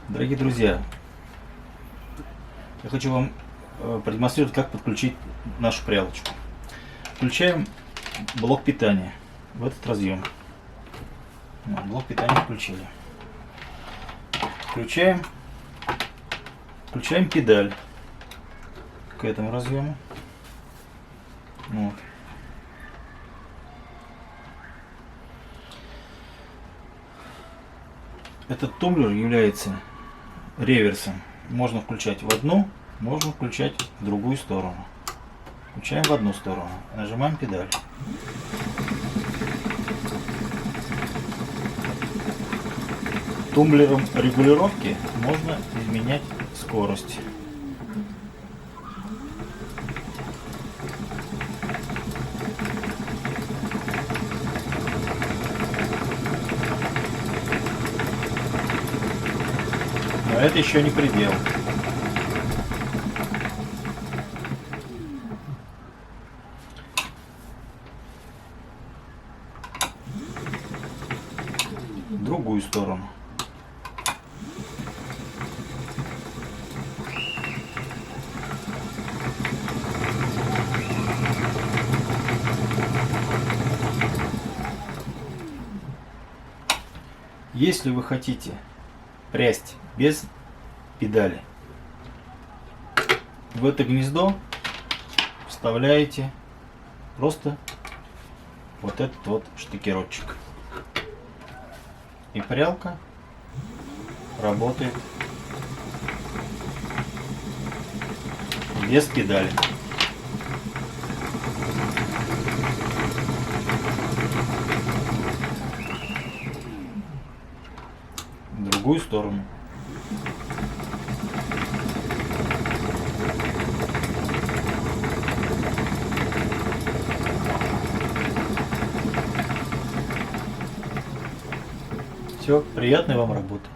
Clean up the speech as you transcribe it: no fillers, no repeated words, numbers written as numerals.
Дорогие друзья, я хочу вам продемонстрировать, как подключить нашу прялочку. Включаем блок питания в этот разъем. Блок питания включили. Включаем педаль к этому разъему. Вот. Этот тумблер является реверсом. Можно включать в одну, можно включать в другую сторону. Включаем в одну сторону. Нажимаем педаль. Тумблером регулировки можно изменять скорость. Но это еще не предел. В другую сторону. Если вы хотите прясть без педали, в это гнездо вставляете просто вот этот вот штекерочек. И прялка работает без педали. В другую сторону. Все, приятной вам работы.